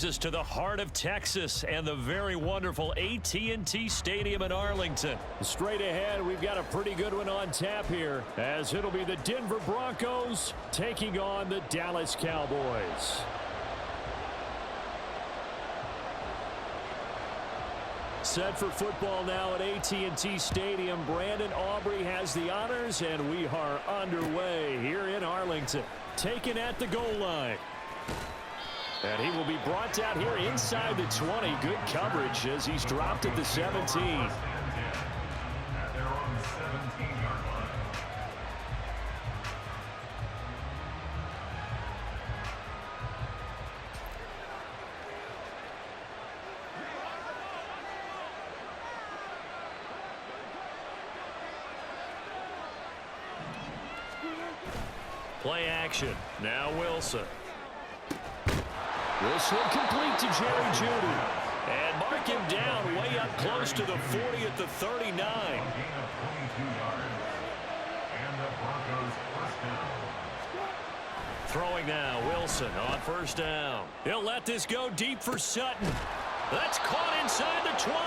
Us to the heart of Texas and the very wonderful AT&T Stadium in Arlington. Straight ahead, we've got a pretty good one on tap here, as it'll be the Denver Broncos taking on the Dallas Cowboys. Set for football now at AT&T Stadium. Brandon Aubrey has the honors, and we are underway here in Arlington. Taken at the goal line. And he will be brought down here inside the 20. Good coverage as he's dropped at the 17. Play action. Now Wilson. This one complete to Jerry Jeudy. And mark him down way up close to the 40 at the 39. Throwing now, Wilson on first down. He'll let this go deep for Sutton. That's caught inside the 20.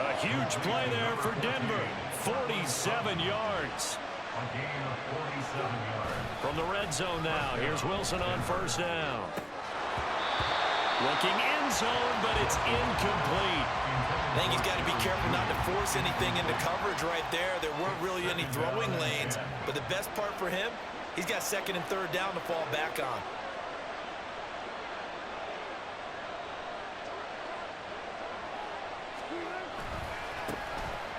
A huge play there for Denver. 47 yards. From the red zone now, here's Wilson on first down. Looking end zone, but it's incomplete. I think he's got to be careful not to force anything into coverage right there. There weren't really any throwing lanes, but the best part for him, he's got second and third down to fall back on.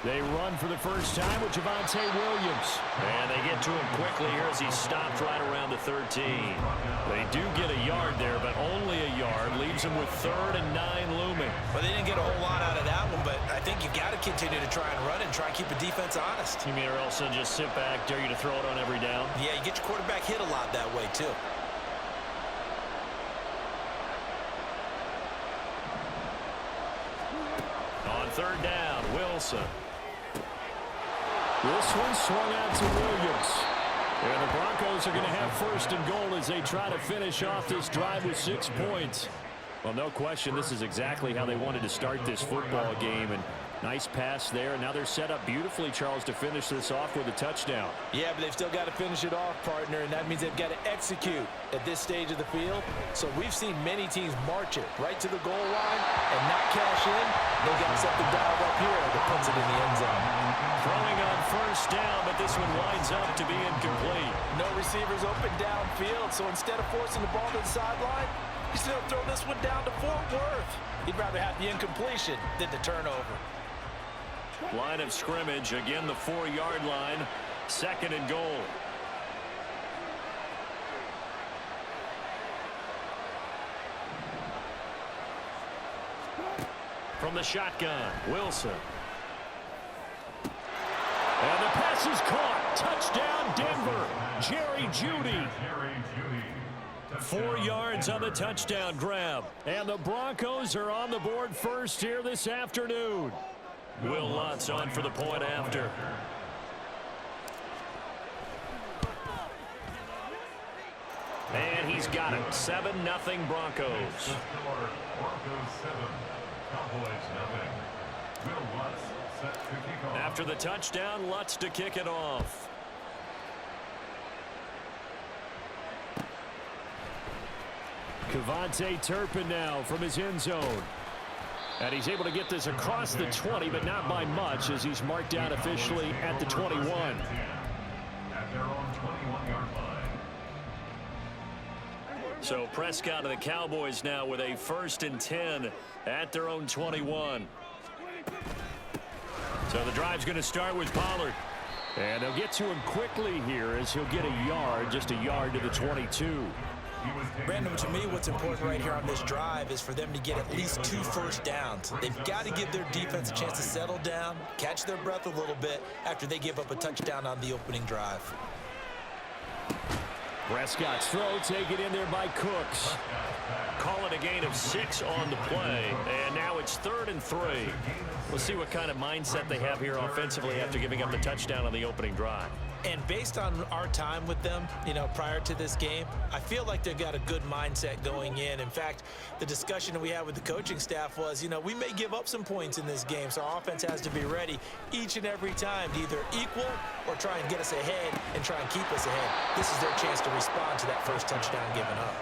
They run for the first time with Javonte Williams. And they get to him quickly here as he stopped right around the 13. They do get a yard there, but only a yard. Leaves them with 3rd and 9 looming. Well, they didn't get a whole lot out of that one, but I think you've got to continue to try and run and try and keep the defense honest. You mean or else just sit back, dare you to throw it on every down? Yeah, you get your quarterback hit a lot that way, too. On third down, Wilson. This one swung out to Williams. And the Broncos are going to have first and goal as they try to finish off this drive with 6 points. Well, no question, this is exactly how they wanted to start this football game. And nice pass there. Now they're set up beautifully, Charles, to finish this off with a touchdown. Yeah, but they've still got to finish it off, partner, and that means they've got to execute at this stage of the field. So we've seen many teams march it right to the goal line and not cash in. They got something dialed up here that puts it in the end zone. Throwing on first down, but this one winds up to be incomplete. No receivers open downfield, so instead of forcing the ball to the sideline, he's going to throw this one down to Fort Worth. He'd rather have the incompletion than the turnover. Line of scrimmage, again the 4-yard line, 2nd and goal. From the shotgun, Wilson. And the pass is caught. Touchdown, Denver. Jerry Jeudy. 4 yards on the touchdown grab. And the Broncos are on the board first here this afternoon. Will Lutz on for the point after. And he's got it. 7-0 Broncos. After the touchdown, Lutz to kick it off. Kevontae Turpin now from his end zone. And he's able to get this across the 20, but not by much, as he's marked down officially at the 21. So Prescott of the Cowboys now with a 1st and 10 at their own 21. So the drive's going to start with Pollard. And they'll get to him quickly here as he'll get a yard, just a yard to the 22. Brandon, to me, what's important right here on this drive is for them to get at least 2 first downs. They've got to give their defense a chance to settle down, catch their breath a little bit after they give up a touchdown on the opening drive. Prescott's throw taken in there by Cooks. Call it a gain of 6 on the play, and now it's 3rd and 3. We'll see what kind of mindset they have here offensively after giving up the touchdown on the opening drive. And based on our time with them, prior to this game, I feel like they've got a good mindset going in. In fact, the discussion that we had with the coaching staff was, we may give up some points in this game, so our offense has to be ready each and every time to either equal or try and get us ahead and try and keep us ahead. This is their chance to respond to that first touchdown given up.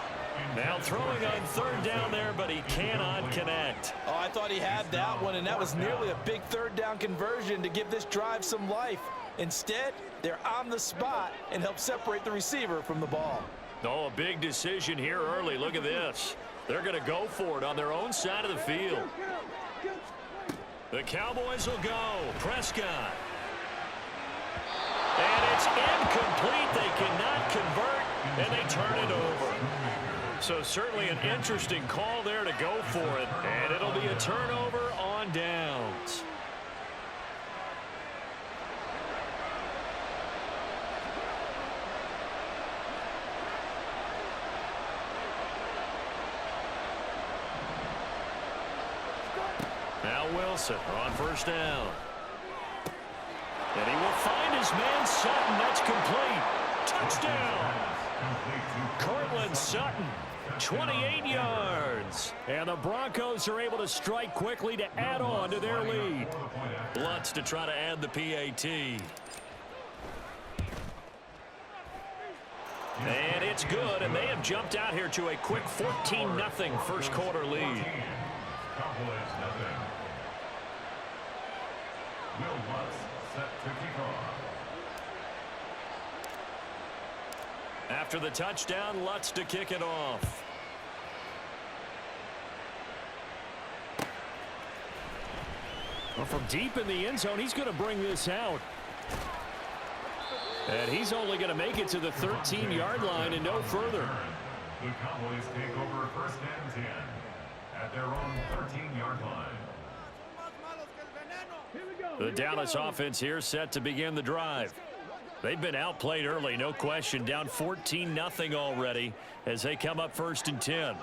Now throwing on third down there, but he cannot connect. Oh, I thought he had that one, and that was nearly a big third down conversion to give this drive some life. Instead, they're on the spot and help separate the receiver from the ball. Oh, a big decision here early. Look at this. They're going to go for it on their own side of the field. The Cowboys will go. Prescott. And it's incomplete. They cannot convert, and they turn it over. So certainly an interesting call there to go for it, and it'll be a turnover on downs. Now Wilson on first down. And he will find his man Sutton. That's complete. Touchdown. Cortland Sutton, 28 yards. And the Broncos are able to strike quickly to add on to their lead. Lutz to try to add the PAT. And it's good, and they have jumped out here to a quick 14-0 first quarter lead. Cowboys nothing. Will Lutz set to kick off. After the touchdown, Lutz to kick it off. Well, from deep in the end zone, he's going to bring this out. And he's only going to make it to the 13-yard line and no further. The Cowboys take over first and 10 at their own 13-yard line. The Dallas offense here set to begin the drive. They've been outplayed early, no question, down 14-0 already as they come up first and 10.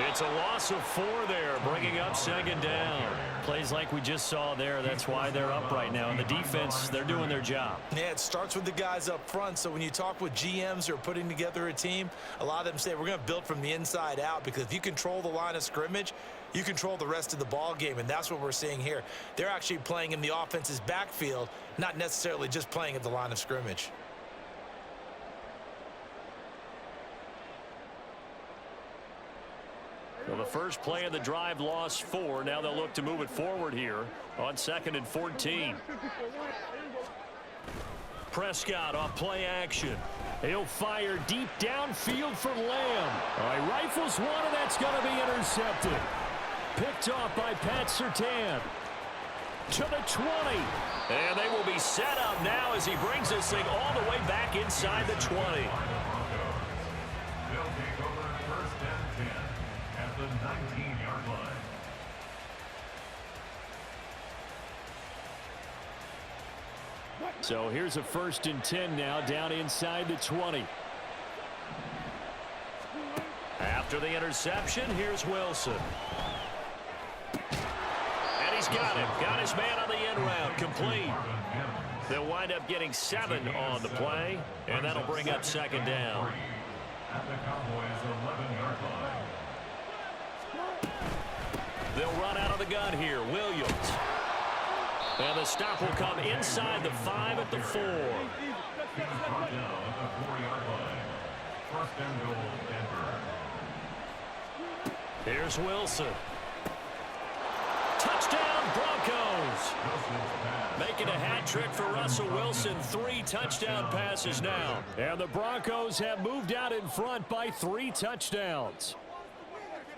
It's a loss of 4 there, bringing up second down. Plays like we just saw there, that's why they're up right now. And the defense, they're doing their job. Yeah, it starts with the guys up front. So when you talk with GMs who are putting together a team, a lot of them say we're going to build from the inside out, because if you control the line of scrimmage, you control the rest of the ball game, and that's what we're seeing here. They're actually playing in the offense's backfield, not necessarily just playing at the line of scrimmage. Well, the first play of the drive lost 4. Now they'll look to move it forward here on 2nd and 14. Prescott off play action. He'll fire deep downfield for Lamb. All right, rifles one, and that's going to be intercepted. Picked off by Pat Surtain. To the 20. And they will be set up now as he brings this thing all the way back inside the 20. They'll take over first and 10 at the 19-yard line. So here's a 1st and 10 now, down inside the 20. After the interception, here's Wilson. And he's got him. Got his man on the end route. Complete. They'll wind up getting 7 on the play, and that'll bring up second down. At the Cowboys' 11-yard line. They'll run out of the gun here. Williams. And the stop will come inside the 5 at the 4. He's brought down at the 4-yard line. First and goal, Denver. Here's Wilson. Touchdown, Broncos. Making a hat trick for Russell Wilson. 3 touchdown passes now. And the Broncos have moved out in front by 3 touchdowns.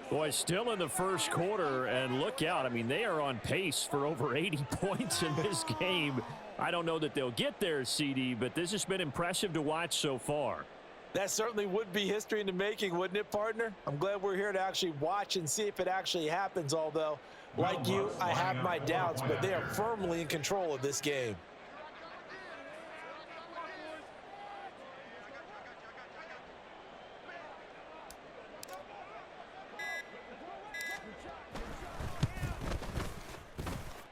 Boy, still in the first quarter, and look out. I mean, they are on pace for over 80 points in this game. I don't know that they'll get there, CD, but this has been impressive to watch so far. That certainly would be history in the making, wouldn't it, partner? I'm glad we're here to actually watch and see if it actually happens, although, like you, I have my doubts, but they are firmly in control of this game.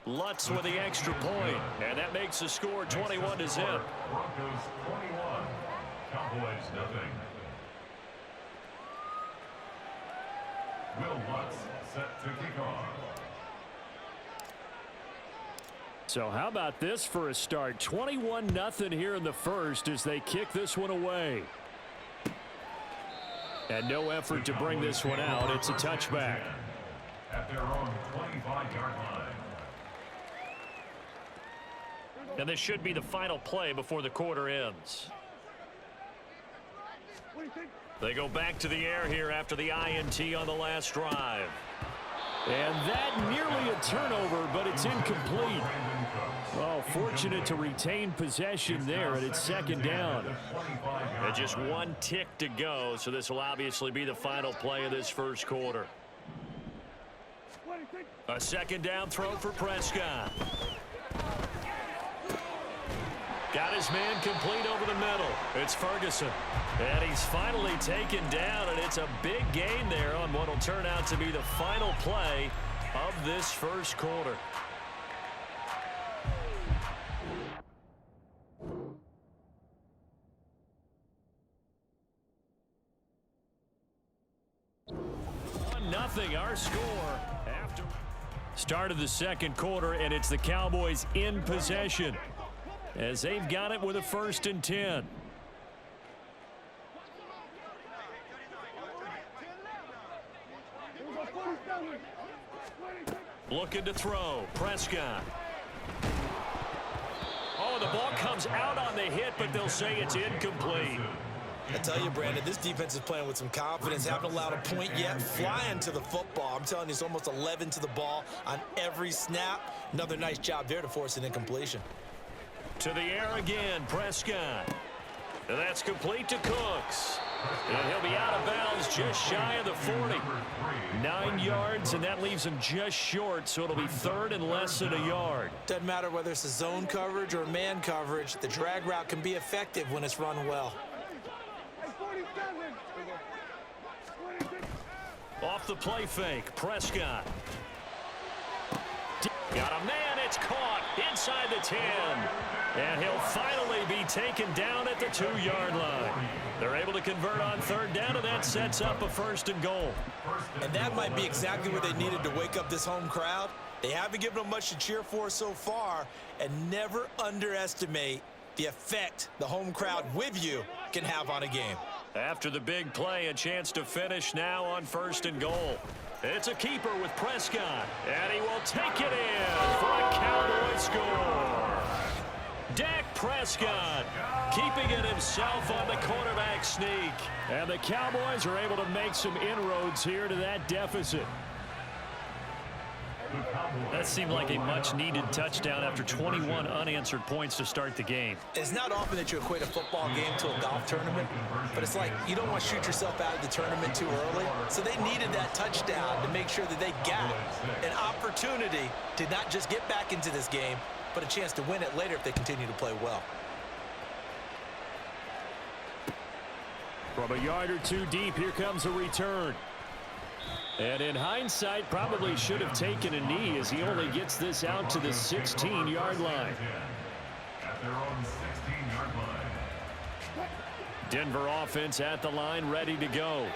Lutz with the extra point, and that makes the score 21-0. Broncos 21, Cowboys nothing. Will Lutz set to kick off. So how about this for a start? 21-0 here in the first as they kick this one away. And no effort to bring this one out. It's a touchback. At their own 25-yard line. And this should be the final play before the quarter ends. They go back to the air here after the INT on the last drive. And that nearly a turnover, but it's incomplete. Oh, fortunate to retain possession there, and it's second down. And just one tick to go, so this will obviously be the final play of this first quarter. A second down throw for Prescott. Got his man complete over the middle. It's Ferguson. And he's finally taken down, and it's a big gain there on what will turn out to be the final play of this first quarter. Nothing, our score after start of the second quarter, and it's the Cowboys in possession as they've got it with a 1st and 10. Looking to throw. Prescott. Oh, the ball comes out on the hit, but they'll say it's incomplete. I tell you, Brandon, this defense is playing with some confidence. Haven't allowed a point yet. Flying to the football. I'm telling you, it's almost 11 to the ball on every snap. Another nice job there to force an incompletion. To the air again, Prescott. And that's complete to Cooks. And he'll be out of bounds just shy of the 40. 9 yards, and that leaves him just short, so it'll be 3rd and less than a yard. Doesn't matter whether it's a zone coverage or man coverage. The drag route can be effective when it's run well. Off the play fake, Prescott. Got a man, it's caught inside the 10. And he'll finally be taken down at the 2-yard line. They're able to convert on 3rd down, and that sets up a 1st and goal. And that might be exactly what they needed to wake up this home crowd. They haven't given them much to cheer for so far, and never underestimate the effect the home crowd with you can have on a game. After the big play, a chance to finish now on 1st and goal. It's a keeper with Prescott, and he will take it in for a Cowboy score. Dak Prescott keeping it himself on the quarterback sneak. And the Cowboys are able to make some inroads here to that deficit. That seemed like a much-needed touchdown after 21 unanswered points to start the game. It's not often that you equate a football game to a golf tournament, but it's like you don't want to shoot yourself out of the tournament too early. So they needed that touchdown to make sure that they got an opportunity to not just get back into this game, but a chance to win it later if they continue to play well. From a yard or two deep, here comes a return. And in hindsight, probably should have taken a knee as he only gets this out to the 16-yard line. At their own 16-yard line. Denver offense at the line, ready to go.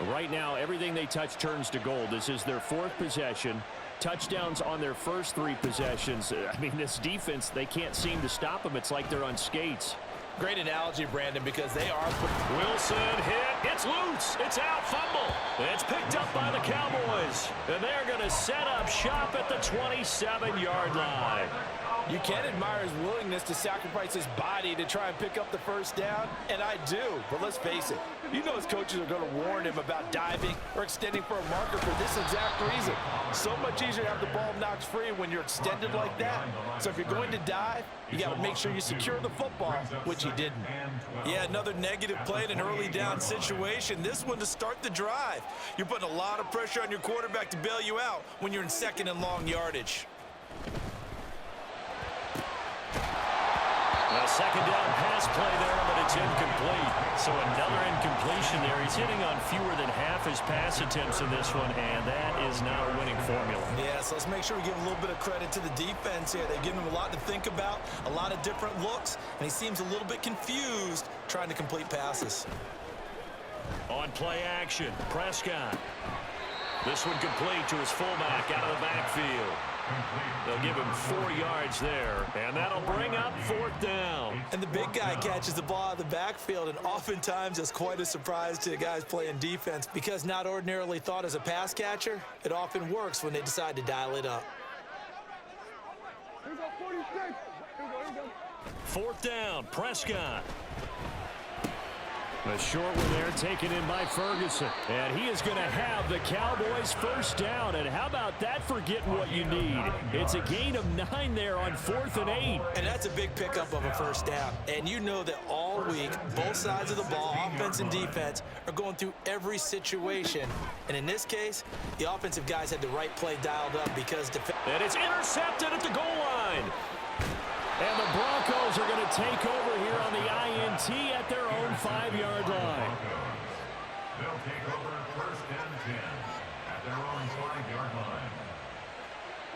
Right now, everything they touch turns to gold. This is their 4th possession. Touchdowns on their first 3 possessions. I mean, this defense, they can't seem to stop them. It's like they're on skates. Great analogy, Brandon, because they are. Wilson hit. It's loose. It's out. Fumble. It's picked up by the Cowboys. And they're going to set up shop at the 27-yard line. You can admire his willingness to sacrifice his body to try and pick up the 1st down, and I do. But let's face it, you know his coaches are going to warn him about diving or extending for a marker for this exact reason. So much easier to have the ball knocked free when you're extended like that. So if you're going to dive, you got to make sure you secure the football, which he didn't. Yeah, another negative play in an early down situation. This one to start the drive. You're putting a lot of pressure on your quarterback to bail you out when you're in 2nd and long yardage. A second down pass play there, but it's incomplete. So another incompletion there. He's hitting on fewer than half his pass attempts in this one, and that is not a winning formula. Yeah, so let's make sure we give a little bit of credit to the defense here. They've given him a lot to think about, a lot of different looks, and he seems a little bit confused trying to complete passes. On play action, Prescott. This one complete to his fullback out of the backfield. They'll give him 4 yards there, and that'll bring up 4th down. And the big guy catches the ball out of the backfield, and oftentimes it's quite a surprise to the guys playing defense because not ordinarily thought as a pass catcher, it often works when they decide to dial it up. 4th down, Prescott. A short one there taken in by Ferguson. And he is going to have the Cowboys first down. And how about that for getting what you need? It's a gain of 9 there on 4th and 8. And that's a big pickup of a first down. And you know that all week, both sides of the ball, offense and defense, are going through every situation. And in this case, the offensive guys had the right play dialed up because and it's intercepted at the goal line. And the Broncos are going to take over here on the INT at their own 5-yard line. They'll take over 1st and 10 at their own 5-yard line.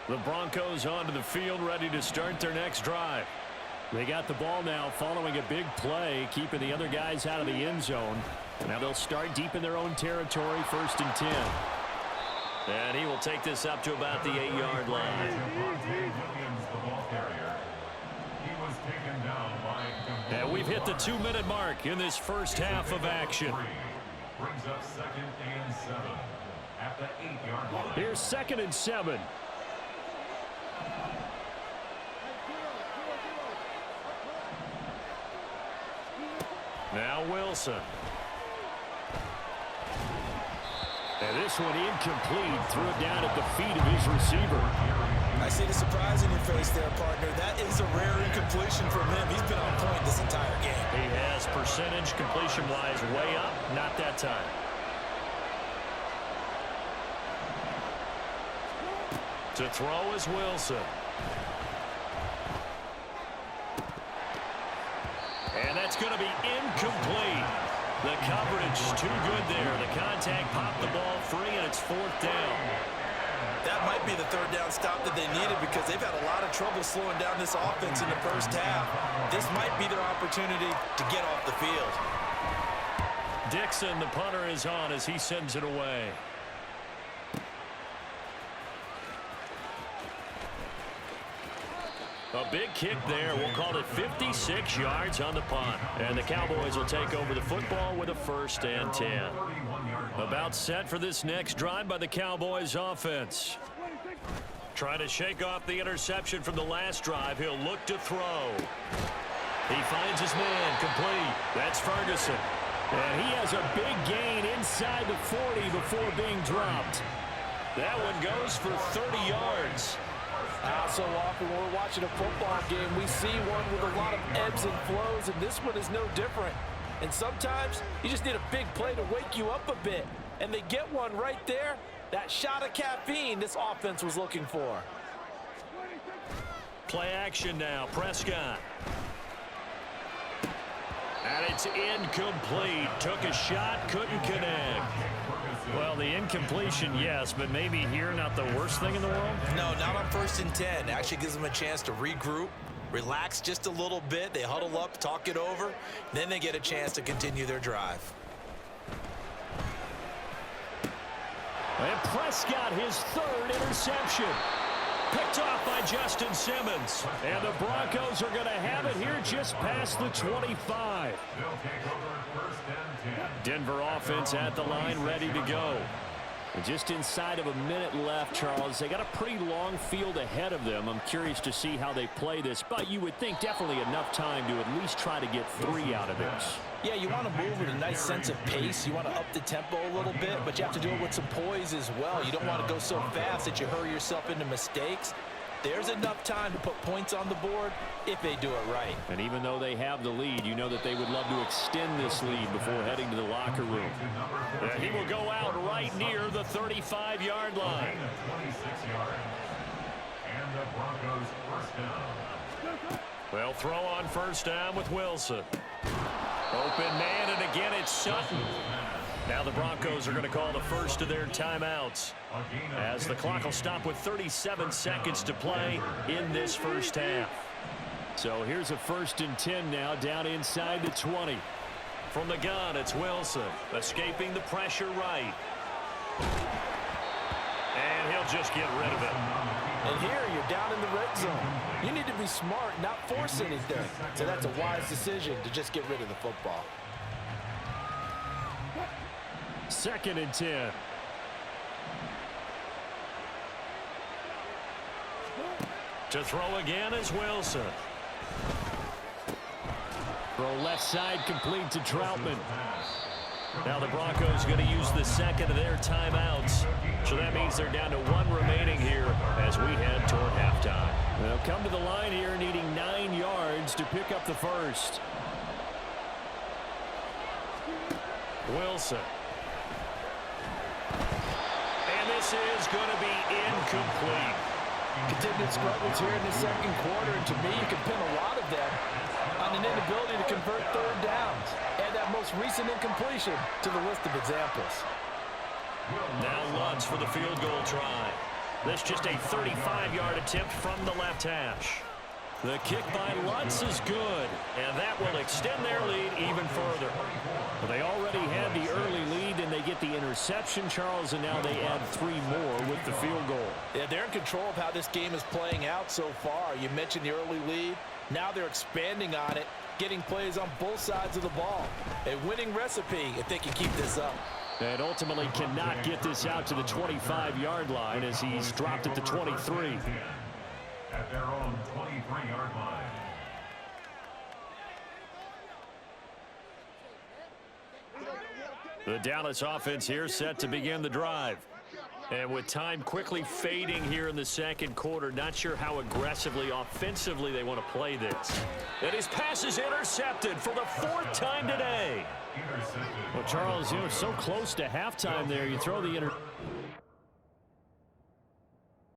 The Broncos onto the field, ready to start their next drive. They got the ball now following a big play, keeping the other guys out of the end zone. Now they'll start deep in their own territory, 1st and 10. And he will take this up to about the 8-yard line. Williams, the ball carrier. He was taken down by... And we've hit the 2-minute mark in this first half of action. Brings up 2nd and 7 at the 8-yard line. Here's 2nd and 7. Now Wilson. And this one incomplete. Threw it down at the feet of his receiver. I see the surprise in your face there, partner. That is a rare incompletion from him. He's been on point this entire game. He has percentage completion-wise way up. Not that time. To throw is Wilson. And that's going to be incomplete. The coverage too good there. The contact popped the ball free, and it's 4th down. That might be the 3rd down stop that they needed because they've had a lot of trouble slowing down this offense in the first half. This might be their opportunity to get off the field. Dixon, the punter, is on as he sends it away. A big kick there. We'll call it 56 yards on the punt. And the Cowboys will take over the football with a 1st and 10. About set for this next drive by the Cowboys offense. Trying to shake off the interception from the last drive. He'll look to throw. He finds his man complete. That's Ferguson. And he has a big gain inside the 40 before being dropped. That one goes for 30 yards. So often when we're watching a football game, we see one with a lot of ebbs and flows, and this one is no different. And sometimes you just need a big play to wake you up a bit. And they get one right there. That shot of caffeine this offense was looking for. Play action now. Prescott. And it's incomplete. Took a shot, couldn't connect. Well, the incompletion, yes, but maybe here not the worst thing in the world? No, not on 1st and 10. Actually gives them a chance to regroup, relax just a little bit. They huddle up, talk it over. Then they get a chance to continue their drive. And Prescott, his 3rd interception. Picked off by Justin Simmons. And the Broncos are going to have it here just past the 25. They'll take over 1st and 10. Denver offense at the line, ready to go. And just inside of a minute left, Charles. They got a pretty long field ahead of them. I'm curious to see how they play this, but you would think definitely enough time to at least try to get 3 out of this. Yeah, you want to move with a nice sense of pace. You want to up the tempo a little bit, but you have to do it with some poise as well. You don't want to go so fast that you hurry yourself into mistakes. There's enough time to put points on the board if they do it right. And even though they have the lead, you know that they would love to extend this lead before heading to the locker room. And he will go out right near the 35-yard line. 26 yards. And the Broncos 1st down. They'll throw on 1st down with Wilson. Open man, and again it's Sutton. Now the Broncos are going to call the first of their timeouts, as the clock will stop with 37 seconds to play in this first half. So here's a 1st and 10 now, down inside the 20. From the gun, it's Wilson, escaping the pressure right. And he'll just get rid of it. And here you're down in the red zone. You need to be smart, not force anything. So that's a wise decision to just get rid of the football. 2nd and 10. To throw again is Wilson. Throw left side, complete to Troutman. Now the Broncos going to use the second of their timeouts. So that means they're down to 1 remaining here as we head toward halftime. They'll come to the line here needing 9 yards to pick up the first. Wilson. And this is going to be incomplete. Continued struggles here in the second quarter, and to me, you can pin a lot of them on an inability to convert third downs. Add that most recent incompletion to the list of examples. Now Lutz for the field goal try. This just a 35-yard attempt from the left hash. The kick by Lutz is good, and that will extend their lead even further. Well, they already had the early lead, and they get the interception, Charles, and now they add 3 more with the field goal. Yeah, they're in control of how this game is playing out so far. You mentioned the early lead. Now they're expanding on it, getting plays on both sides of the ball. A winning recipe if they can keep this up. And ultimately cannot get this out to the 25-yard line as he's dropped at the 23. At their own 23-yard line. The Dallas offense here set to begin the drive. And with time quickly fading here in the second quarter, not sure how aggressively, offensively they want to play this. And his pass is intercepted for the 4th time today. Well, Charles, so close to halftime there. You throw the